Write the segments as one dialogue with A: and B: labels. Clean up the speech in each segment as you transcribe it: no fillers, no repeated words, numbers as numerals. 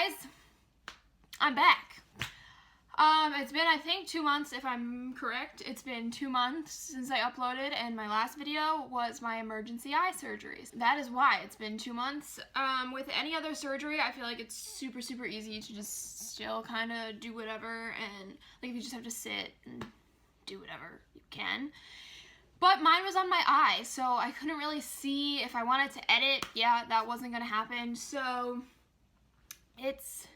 A: guys, I'm back. It's been, I think, 2 months, if I'm correct. It's been 2 months since I uploaded, and my last video was my emergency eye surgeries. That is why it's been 2 months. With any other surgery, I feel like it's super easy to just still kind of do whatever, and like if you just have to sit and do whatever you can. But mine was on my eye, so I couldn't really see. If I wanted to edit, yeah, that wasn't gonna happen. So it's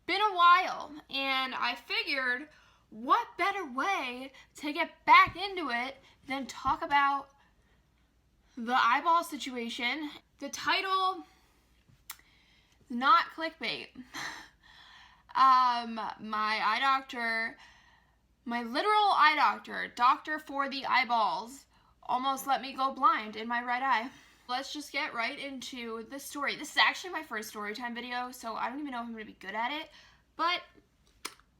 A: been a while, and I figured what better way to get back into it than talk about the eyeball situation. The title, not clickbait. My eye doctor, my literal eye doctor, doctor for the eyeballs, almost let me go blind in my right eye. Let's just get right into the story. This is actually my first story time video, so I don't even know if I'm going to be good at it, but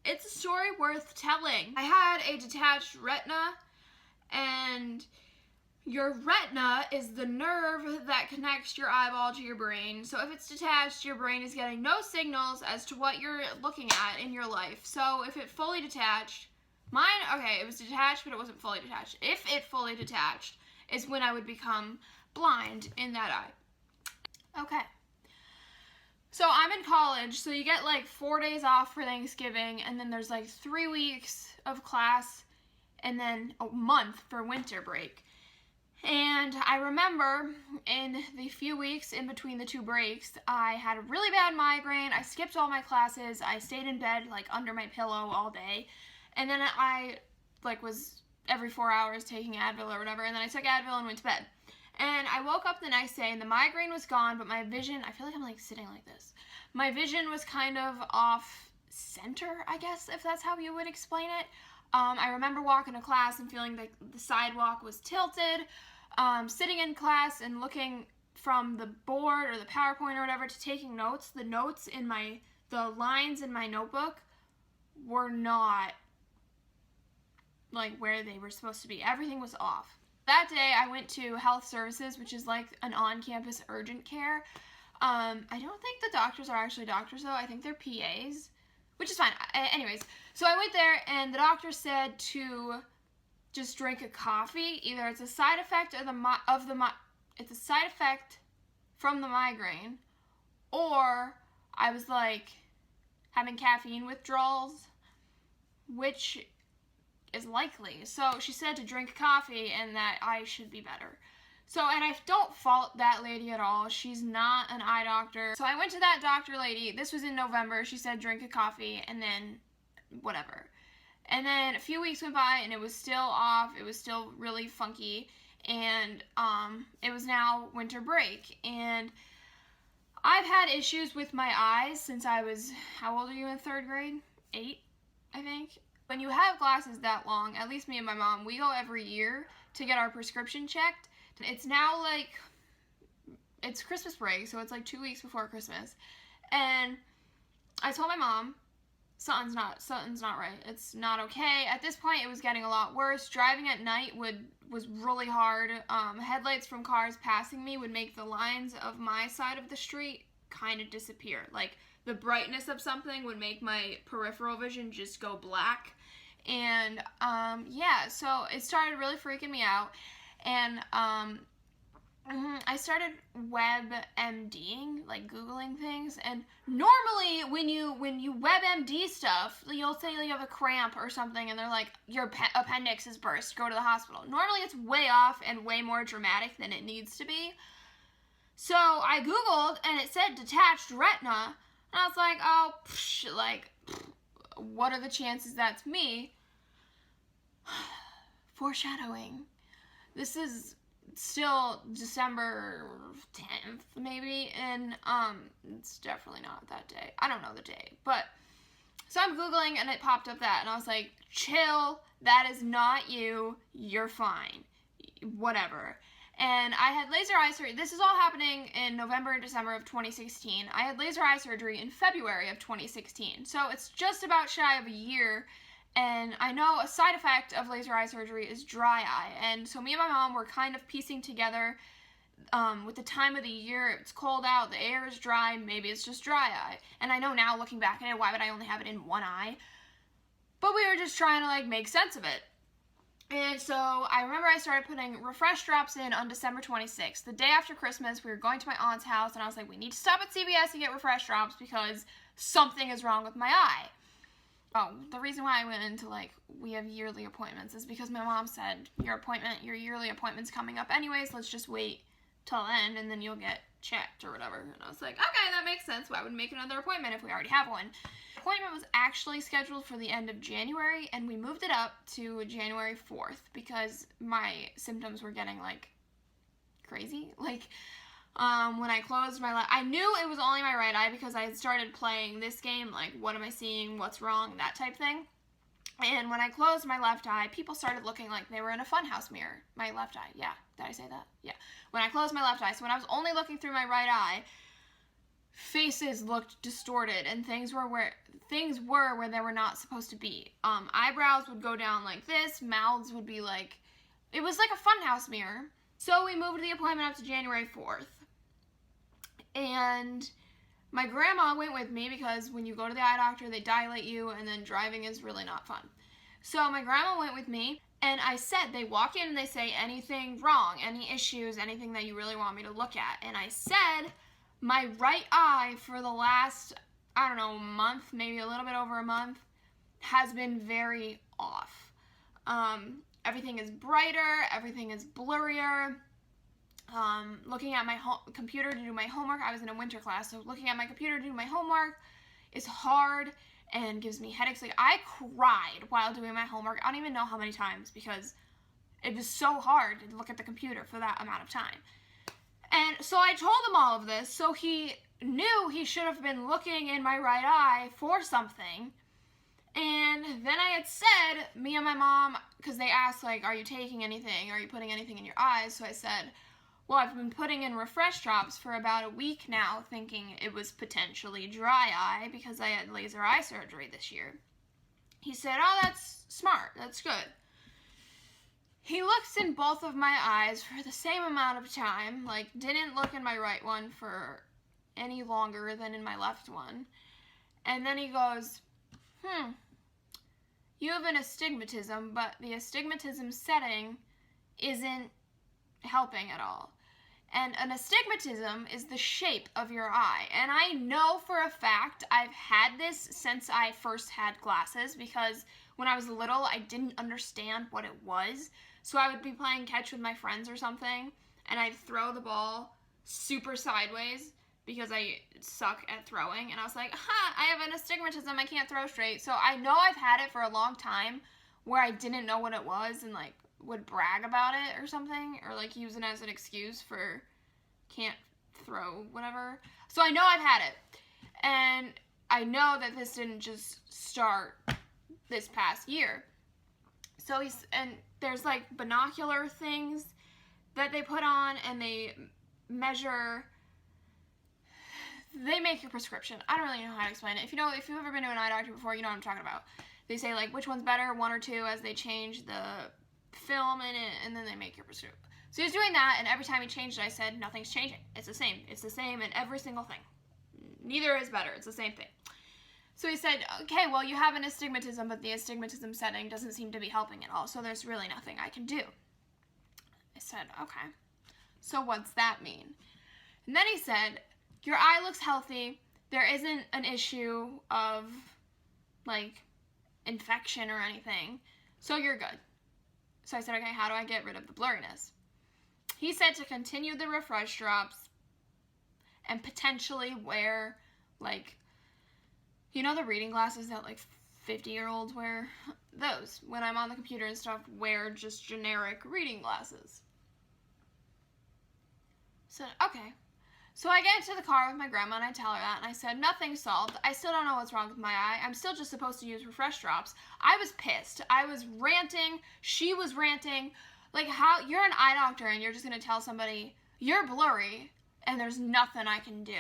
A: it's a story worth telling. I had a detached retina, and your retina is the nerve that connects your eyeball to your brain. So if it's detached, your brain is getting no signals as to what you're looking at in your life. So if it fully detached, mine, okay, it was detached, but it wasn't fully detached. If it fully detached is when I would become blind in that eye. Okay. So I'm in college, so you get like 4 days off for Thanksgiving, and then there's like 3 weeks of class, and then a month for winter break. And I remember in the few weeks in between the 2 breaks, I had a really bad migraine. I skipped all my classes. I stayed in bed like under my pillow all day. And then I like was every 4 hours taking Advil or whatever, and then I took Advil and went to bed. And I woke up the next day and the migraine was gone, but my vision, I feel like I'm like sitting like this. My vision was kind of off center, I guess, if that's how you would explain it. I remember walking to class and feeling like the sidewalk was tilted, sitting in class and looking from the board or the PowerPoint or whatever to taking notes. The notes in the lines in my notebook were not like where they were supposed to be. Everything was off. That day I went to health services, which is like an on-campus urgent care. I don't think the doctors are actually doctors though. I think they're PAs, which is fine. Anyways, so I went there and the doctor said to just drink a coffee. Either it's a side effect it's a side effect from the migraine, or I was like having caffeine withdrawals, which is likely. So she said to drink coffee and that I should be better. So, and I don't fault that lady at all. She's not an eye doctor. So I went to that doctor lady. This was in November. She said drink a coffee and then whatever. And then a few weeks went by and it was still off. It was still really funky. And it was now winter break. And I've had issues with my eyes since I was, how old are you in 3rd grade? 8, I think. When you have glasses that long, at least me and my mom, we go every year to get our prescription checked. It's now like, it's Christmas break, so it's like 2 weeks before Christmas. And I told my mom, something's not right. It's not okay. At this point, it was getting a lot worse. Driving at night was really hard. Headlights from cars passing me would make the lines of my side of the street kind of disappear. Like, the brightness of something would make my peripheral vision just go black. And yeah, so it started really freaking me out. And I started WebMDing, like Googling things. And normally when you WebMD stuff, you'll say you have a cramp or something and they're like, your appendix is burst, go to the hospital. Normally it's way off and way more dramatic than it needs to be. So I Googled and it said detached retina. And I was like, oh, what are the chances that's me? Foreshadowing. This is still December 10th, maybe, and it's definitely not that day. I don't know the day, but, so I'm Googling, and it popped up that, and I was like, chill, that is not you, you're fine, whatever. And I had laser eye surgery. This is all happening in November and December of 2016. I had laser eye surgery in February of 2016. So it's just about shy of a year. And I know a side effect of laser eye surgery is dry eye. And so me and my mom were kind of piecing together with the time of the year, it's cold out, the air is dry, maybe it's just dry eye. And I know now, looking back at it, why would I only have it in one eye? But we were just trying to, like, make sense of it. And so I remember I started putting refresh drops in on December 26th. The day after Christmas, we were going to my aunt's house, and I was like, we need to stop at CVS and get refresh drops because something is wrong with my eye. Oh, the reason why I went into, like, we have yearly appointments is because my mom said, your yearly appointment's coming up anyways, let's just wait till then, and then you'll get checked or whatever. And I was like, okay, that makes sense. Why would we make another appointment if we already have one? The appointment was actually scheduled for the end of January, and we moved it up to January 4th because my symptoms were getting, like, crazy. Like, when I closed my I knew it was only my right eye because I had started playing this game, like, what am I seeing, what's wrong, that type thing. And when I closed my left eye, people started looking like they were in a funhouse mirror. My left eye, yeah. Did I say that? Yeah. When I closed my left eye, so when I was only looking through my right eye, faces looked distorted and things were where they were not supposed to be. Eyebrows would go down like this, mouths would be like, it was like a funhouse mirror. So we moved the appointment up to January 4th. And my grandma went with me because when you go to the eye doctor, they dilate you, and then driving is really not fun. So my grandma went with me, and I said, they walk in and they say, anything wrong, any issues, anything that you really want me to look at. And I said, my right eye for the last, I don't know, month, maybe a little bit over a month, has been very off. Everything is brighter, everything is blurrier. Looking at my computer to do my homework, I was in a winter class, so looking at my computer to do my homework is hard and gives me headaches. Like, I cried while doing my homework. I don't even know how many times because it was so hard to look at the computer for that amount of time. And so I told him all of this, so he knew he should have been looking in my right eye for something. And then I had said, me and my mom, because they asked, like, are you taking anything? Are you putting anything in your eyes? So I said, well, I've been putting in refresh drops for about a week now, thinking it was potentially dry eye because I had laser eye surgery this year. He said, oh, that's smart. That's good. He looks in both of my eyes for the same amount of time, like, didn't look in my right one for any longer than in my left one. And then he goes, you have an astigmatism, but the astigmatism setting isn't helping at all. And an astigmatism is the shape of your eye. And I know for a fact I've had this since I first had glasses, because when I was little, I didn't understand what it was. So I would be playing catch with my friends or something, and I'd throw the ball super sideways because I suck at throwing. And I was like, I have an astigmatism, I can't throw straight. So I know I've had it for a long time where I didn't know what it was and, like, would brag about it or something, or, like, use it as an excuse for can't throw, whatever. So I know I've had it. And I know that this didn't just start this past year. So and there's, like, binocular things that they put on, and they measure, they make your prescription. I don't really know how to explain it. If you've ever been to an eye doctor before, you know what I'm talking about. They say, like, which one's better, one or two, as they change the film in it, and then they make your prescription. So he was doing that, and every time he changed it, I said, nothing's changing. It's the same. It's the same in every single thing. Neither is better. It's the same thing. So he said, okay, well, you have an astigmatism, but the astigmatism setting doesn't seem to be helping at all, so there's really nothing I can do. I said, okay. So what's that mean? And then he said, your eye looks healthy. There isn't an issue of, like, infection or anything, so you're good. So I said, okay, how do I get rid of the blurriness? He said to continue the refresh drops and potentially wear, like, you know the reading glasses that, like, 50-year-olds wear? Those. When I'm on the computer and stuff, wear just generic reading glasses. So, okay. So I get into the car with my grandma, and I tell her that, and I said, nothing's solved. I still don't know what's wrong with my eye. I'm still just supposed to use refresh drops. I was pissed. I was ranting. She was ranting. Like, how, you're an eye doctor, and you're just going to tell somebody, you're blurry, and there's nothing I can do.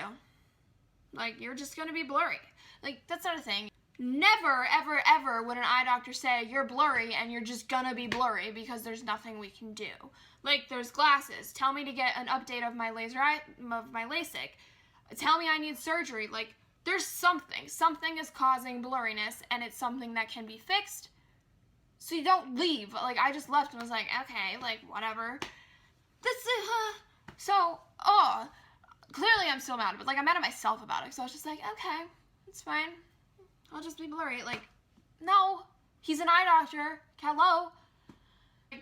A: Like, you're just going to be blurry. Like, that's not a thing. Never, ever, ever would an eye doctor say, you're blurry, and you're just going to be blurry because there's nothing we can do. Like, there's glasses. Tell me to get an update of my LASIK. Tell me I need surgery. Like, there's something. Something is causing blurriness, and it's something that can be fixed. So you don't leave. Like, I just left and was like, okay, like, whatever. Clearly I'm still mad, but, like, I'm mad at myself about it. So I was just like, okay, it's fine. I'll just be blurry. Like, no. He's an eye doctor. Hello.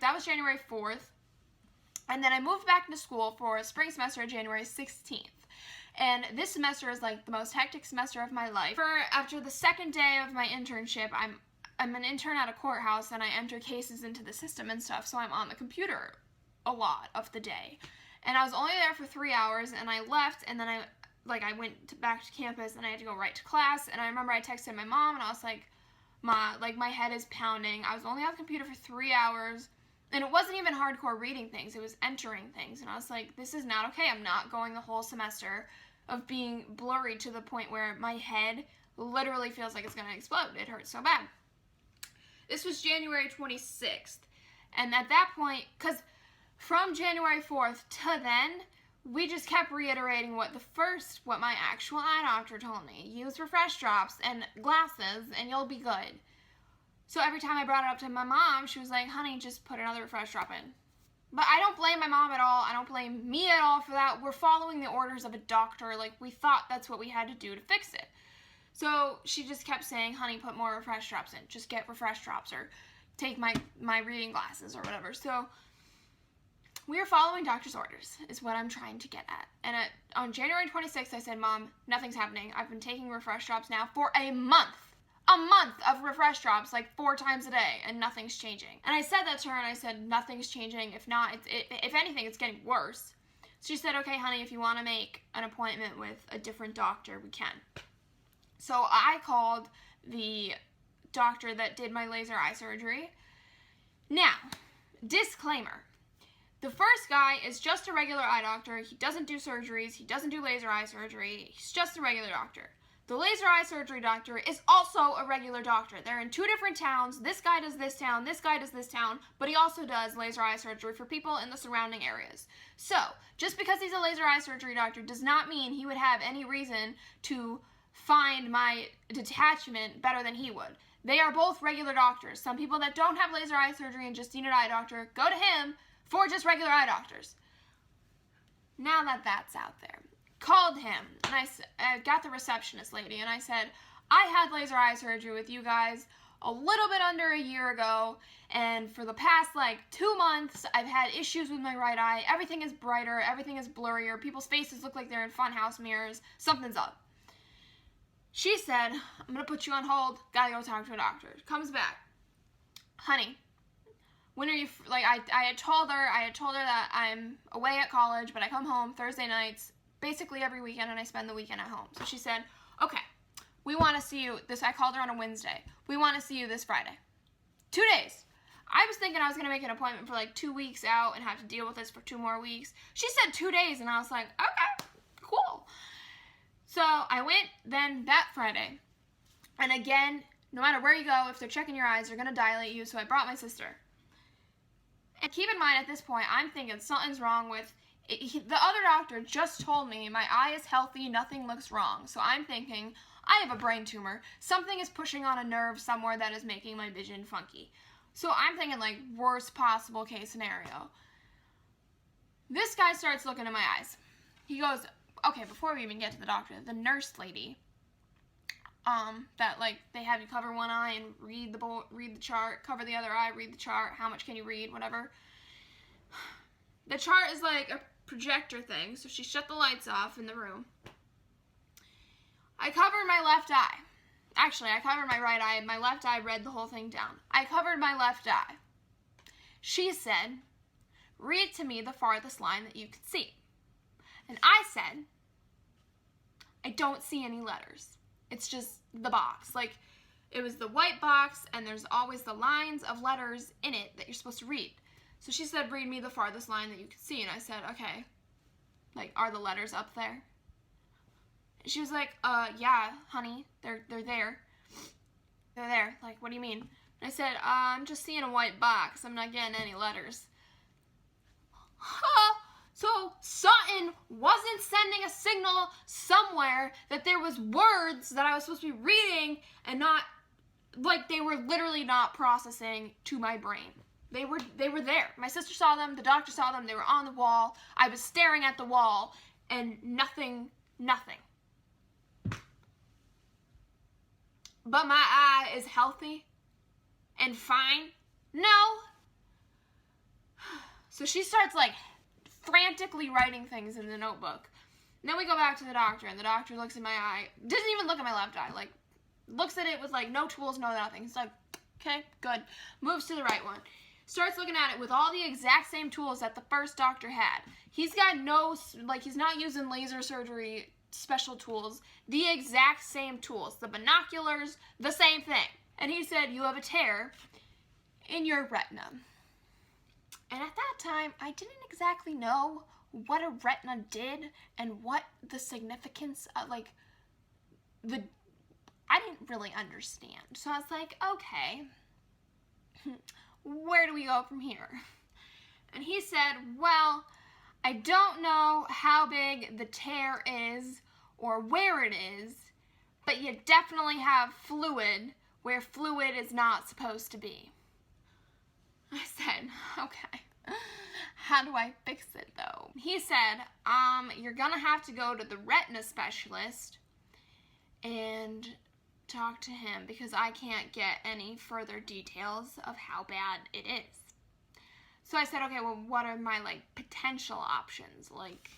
A: That was January 4th. And then I moved back into school for spring semester January 16th. And this semester is like the most hectic semester of my life. After the second day of my internship, I'm an intern at a courthouse and I enter cases into the system and stuff, so I'm on the computer a lot of the day. And I was only there for 3 hours and I left, and then I went back to campus and I had to go right to class. And I remember I texted my mom and I was like, Ma, like, my head is pounding. I was only on the computer for 3 hours. And it wasn't even hardcore reading things. It was entering things. And I was like, this is not okay. I'm not going the whole semester of being blurry to the point where my head literally feels like it's going to explode. It hurts so bad. This was January 26th. And at that point, because from January 4th to then, we just kept reiterating what my actual eye doctor told me. Use refresh drops and glasses and you'll be good. So every time I brought it up to my mom, she was like, honey, just put another refresh drop in. But I don't blame my mom at all. I don't blame me at all for that. We're following the orders of a doctor. Like, we thought that's what we had to do to fix it. So she just kept saying, honey, put more refresh drops in. Just get refresh drops or take my reading glasses or whatever. So we are following doctor's orders is what I'm trying to get at. And on January 26th, I said, Mom, nothing's happening. I've been taking refresh drops now for a month. A month of refresh drops, like 4 times a day, and nothing's changing. And I said that to her, and I said, nothing's changing. If not, if anything, it's getting worse. So she said, okay, honey, if you want to make an appointment with a different doctor, we can. So I called the doctor that did my laser eye surgery. Now, disclaimer. The first guy is just a regular eye doctor. He doesn't do surgeries. He doesn't do laser eye surgery. He's just a regular doctor. The laser eye surgery doctor is also a regular doctor. They're in 2 different towns. This guy does this town, this guy does this town, but he also does laser eye surgery for people in the surrounding areas. So, just because he's a laser eye surgery doctor does not mean he would have any reason to find my detachment better than he would. They are both regular doctors. Some people that don't have laser eye surgery and just need an eye doctor go to him for just regular eye doctors. Now that that's out there. Called him, and I got the receptionist lady, and I said, I had laser eye surgery with you guys a little bit under a year ago, and for the past, 2 months, I've had issues with my right eye. Everything is brighter, everything is blurrier, people's faces look like they're in funhouse mirrors. Something's up. She said, I'm going to put you on hold, gotta go talk to a doctor. Comes back. Honey, when are you, I had told her that I'm away at college, but I come home Thursday nights, basically every weekend, and I spend the weekend at home. So she said, okay, we want to see you I called her on a Wednesday. We want to see you this Friday. 2 days. I was thinking I was going to make an appointment for 2 weeks out and have to deal with this for 2 more weeks. She said 2 days, and I was like, okay, cool. So I went then that Friday. And again, no matter where you go, if they're checking your eyes, they're going to dilate you. So I brought my sister. And keep in mind, at this point, I'm thinking something's wrong with the other doctor just told me my eye is healthy, nothing looks wrong. So I'm thinking, I have a brain tumor. Something is pushing on a nerve somewhere that is making my vision funky. So I'm thinking, worst possible case scenario. This guy starts looking at my eyes. He goes, okay, before we even get to the doctor, the nurse lady, that, they have you cover one eye and read the chart, cover the other eye, read the chart, how much can you read, whatever. The chart is a projector thing, so she shut the lights off in the room. I covered my left eye. Actually, I covered my right eye. My left eye read the whole thing down. I covered my left eye. She said, read to me the farthest line that you could see. And I said, I don't see any letters. It's just the box. It was the white box, and there's always the lines of letters in it that you're supposed to read. So she said, read me the farthest line that you could see. And I said, okay. Are the letters up there? And she was like, yeah, honey, they're there. They're there. What do you mean? And I said, I'm just seeing a white box. I'm not getting any letters. huh, so Sutton wasn't sending a signal somewhere that there was words that I was supposed to be reading and not, like, they were literally not processing to my brain. They were there. My sister saw them, the doctor saw them, they were on the wall. I was staring at the wall and nothing. But my eye is healthy and fine? No. So she starts like frantically writing things in the notebook. And then we go back to the doctor, and the doctor looks in my eye, doesn't even look at my left eye, like looks at it with like no tools, no nothing. He's like, okay, good. Moves to the right one. Starts looking at it with all the exact same tools that the first doctor had. He's got no, like, he's not using laser surgery special tools. The exact same tools. The binoculars, the same thing. And he said, you have a tear in your retina. And at that time, I didn't exactly know what a retina did and what the significance of, like, I didn't really understand. So I was like, okay, where do we go from here? And he said, well, I don't know how big the tear is or where it is, but you definitely have fluid where fluid is not supposed to be. I said, okay, how do I fix it though? He said, you're gonna have to go to the retina specialist and talk to him because I can't get any further details of how bad it is. So I said, okay, well, what are my, like, potential options? Like,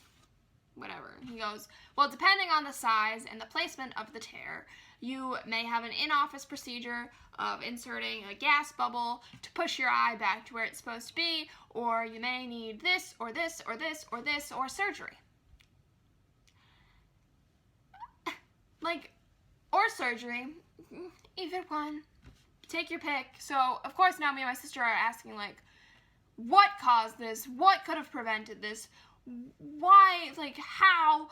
A: whatever. He goes, well, depending on the size and the placement of the tear, you may have an in-office procedure of inserting a gas bubble to push your eye back to where it's supposed to be, or you may need this, or this, or this, or this, or surgery. Like, or surgery, either one. Take your pick. So, of course, now me and my sister are asking, like, what caused this? What could have prevented this? Why? Like, how?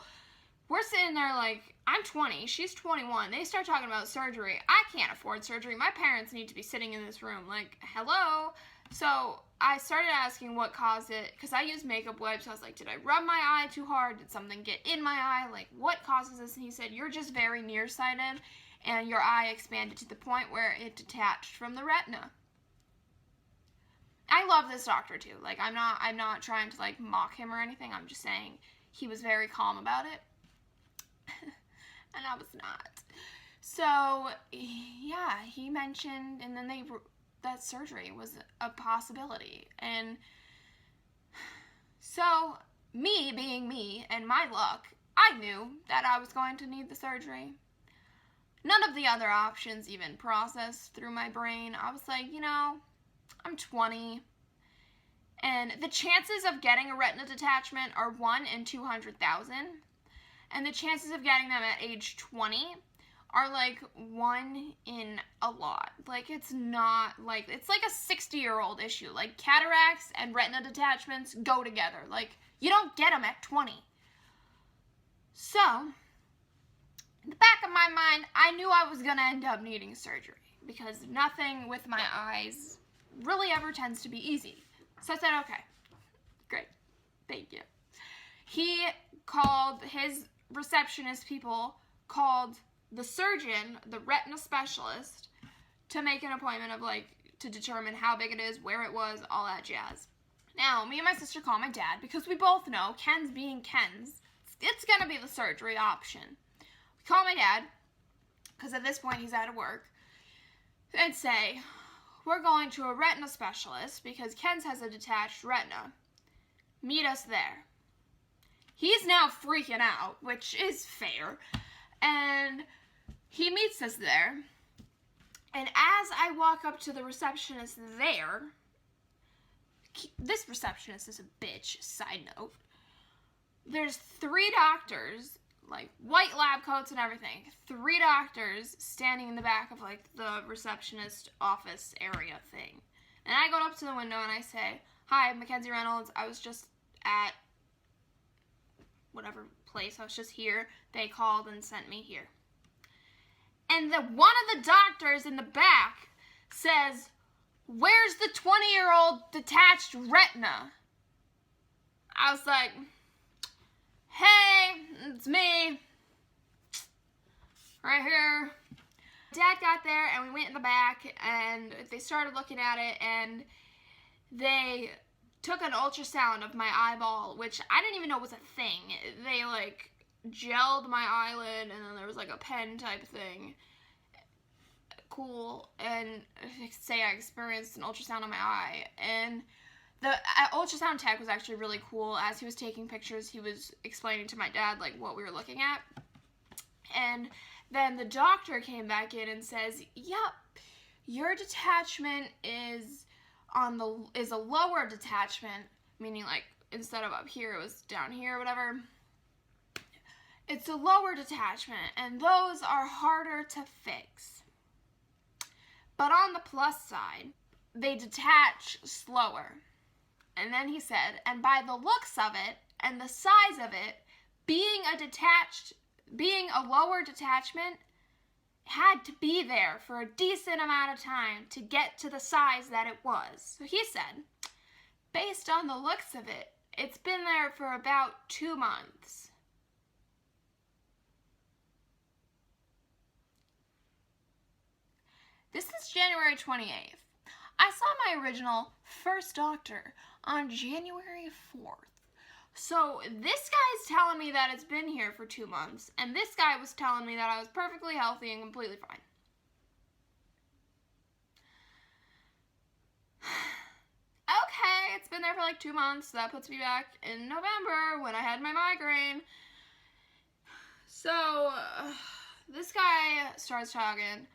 A: We're sitting there like, I'm 20, she's 21. They start talking about surgery. I can't afford surgery. My parents need to be sitting in this room. Like, hello? So I started asking what caused it, because I use makeup wipes. I was like, did I rub my eye too hard? Did something get in my eye? Like, what causes this? And he said, you're just very nearsighted, and your eye expanded to the point where it detached from the retina. I love this doctor too. Like, I'm not trying to like mock him or anything. I'm just saying he was very calm about it. And I was not. So, yeah, he mentioned, and then that surgery was a possibility. And so, me being me and my luck, I knew that I was going to need the surgery. None of the other options even processed through my brain. I was like, you know, I'm 20, and the chances of getting a retina detachment are 1 in 200,000, and the chances of getting them at age 20 are like 1 in a lot. Like, it's not like, it's like a 60-year-old issue. Like, cataracts and retina detachments go together. Like, you don't get them at 20. So, in the back of my mind, I knew I was gonna end up needing surgery, because nothing with my eyes really ever tends to be easy. So I said, okay, great, thank you. He called, his receptionist people called the surgeon, the retina specialist, to make an appointment of, like, to determine how big it is, where it was, all that jazz. Now, me and my sister call my dad, because we both know, Ken's being Ken's, it's gonna be the surgery option. We call my dad, because at this point he's out of work, and say, we're going to a retina specialist because Ken's has a detached retina. Meet us there. He's now freaking out, which is fair, and he meets us there. And as I walk up to the receptionist there, this receptionist is a bitch, side note. There's 3 doctors, like white lab coats and everything, 3 doctors standing in the back of like the receptionist office area thing. And I go up to the window and I say, hi, Mackenzie Reynolds, I was just at whatever place, I was just here. They called and sent me here. And one of the doctors in the back says, where's the 20-year-old detached retina? I was like, hey, it's me, right here. Dad got there, and we went in the back, and they started looking at it, and they took an ultrasound of my eyeball, which I didn't even know was a thing. They, like, gelled my eyelid, and then there was, like, a pen type thing. Cool. And say I experienced an ultrasound on my eye, and the ultrasound tech was actually really cool. As he was taking pictures, he was explaining to my dad, like, what we were looking at. And then the doctor came back in and says, yep, your detachment is a lower detachment, meaning, like, instead of up here, it was down here or whatever. It's a lower detachment, and those are harder to fix. But on the plus side, they detach slower. And then he said, and by the looks of it and the size of it, being a lower detachment had to be there for a decent amount of time to get to the size that it was. So he said, based on the looks of it, it's been there for about 2 months. This is January 28th. I saw my original first doctor on January 4th. So this guy's telling me that it's been here for 2 months, and this guy was telling me that I was perfectly healthy and completely fine. Okay, it's been there for like 2 months. That puts me back in November when I had my migraine. So this guy starts talking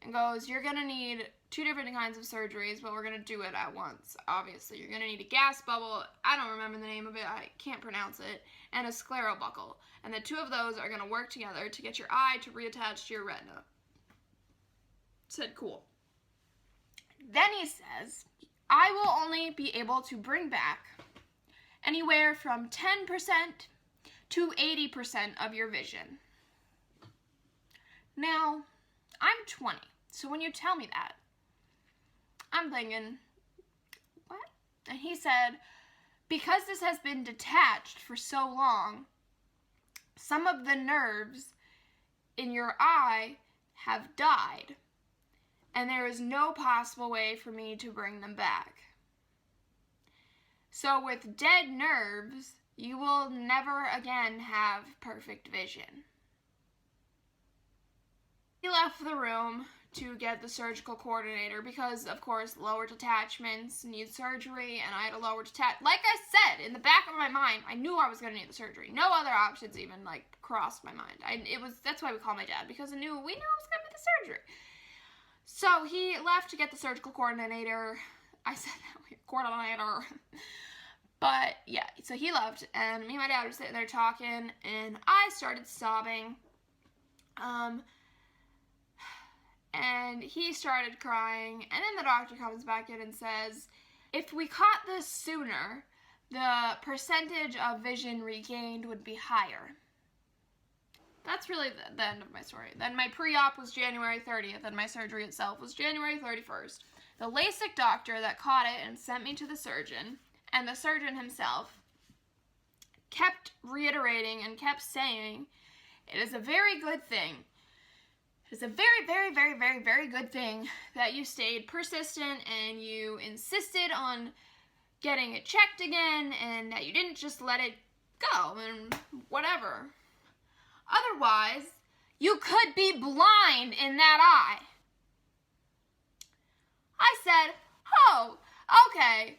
A: and goes, you're going to need 2 different kinds of surgeries, but we're going to do it at once, obviously. You're going to need a gas bubble, I don't remember the name of it, I can't pronounce it, and a sclerobuckle. And the 2 of those are going to work together to get your eye to reattach to your retina. Said, cool. Then he says, I will only be able to bring back anywhere from 10% to 80% of your vision. Now, I'm 20, so when you tell me that, I'm thinking, what? And he said, because this has been detached for so long, some of the nerves in your eye have died, and there is no possible way for me to bring them back. So with dead nerves, you will never again have perfect vision. He left the room to get the surgical coordinator because, of course, lower detachments need surgery, and I had a lower like I said, in the back of my mind, I knew I was going to need the surgery. No other options even, like, crossed my mind. That's why we call my dad, because we knew it was going to be the surgery. So he left to get the surgical coordinator. I said coordinator. But, yeah, so he left, and me and my dad were sitting there talking, and I started sobbing. And he started crying, and then the doctor comes back in and says, if we caught this sooner, the percentage of vision regained would be higher. That's really the end of my story. Then my pre-op was January 30th, and my surgery itself was January 31st. The LASIK doctor that caught it and sent me to the surgeon, and the surgeon himself, kept reiterating and kept saying, it is a very good thing. It's a very, very, very, very, very good thing that you stayed persistent and you insisted on getting it checked again and that you didn't just let it go and whatever. Otherwise, you could be blind in that eye. I said, oh, okay,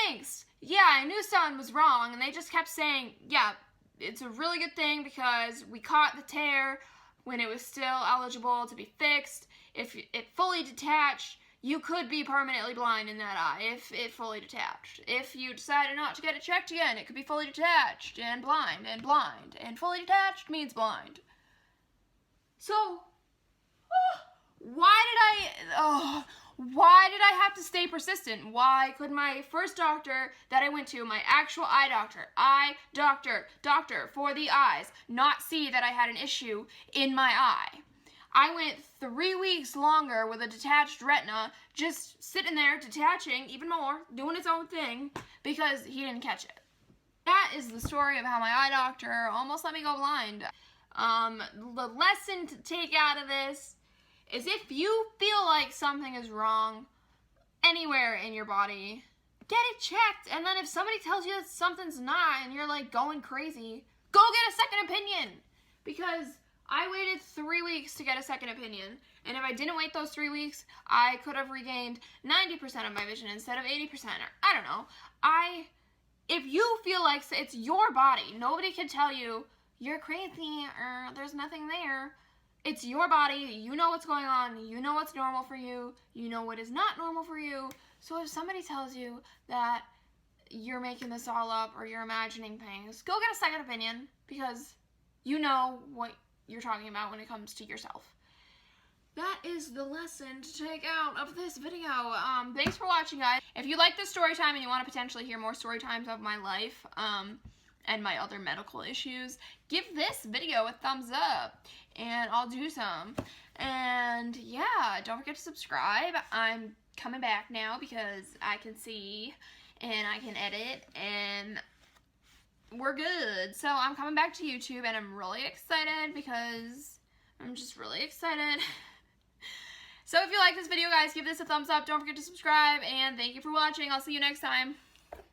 A: thanks. Yeah, I knew something was wrong, and they just kept saying, yeah, it's a really good thing because we caught the tear when it was still eligible to be fixed. If it fully detached, you could be permanently blind in that eye if it fully detached. If you decided not to get it checked again, it could be fully detached and blind, and fully detached means blind. So, why did I have to stay persistent? Why could my first doctor that I went to, my actual eye doctor for the eyes, not see that I had an issue in my eye? I went 3 weeks longer with a detached retina, just sitting there detaching even more, doing its own thing, because he didn't catch it. That is the story of how my eye doctor almost let me go blind. The lesson to take out of this is if you feel like something is wrong anywhere in your body, get it checked. And then if somebody tells you that something's not and you're like going crazy, go get a second opinion. Because I waited 3 weeks to get a second opinion. And if I didn't wait those 3 weeks, I could have regained 90% of my vision instead of 80%. Or I don't know. If you feel like it's your body, nobody can tell you you're crazy or there's nothing there. It's your body. You know what's going on. You know what's normal for you. You know what is not normal for you. So if somebody tells you that you're making this all up or you're imagining things, go get a second opinion because you know what you're talking about when it comes to yourself. That is the lesson to take out of this video. Thanks for watching, guys. If you like this story time and you want to potentially hear more story times of my life and my other medical issues, give this video a thumbs up and I'll do some. And yeah, don't forget to subscribe. I'm coming back now because I can see and I can edit and we're good. So I'm coming back to YouTube and I'm really excited because I'm just really excited. So if you like this video, guys, give this a thumbs up. Don't forget to subscribe, and thank you for watching. I'll see you next time.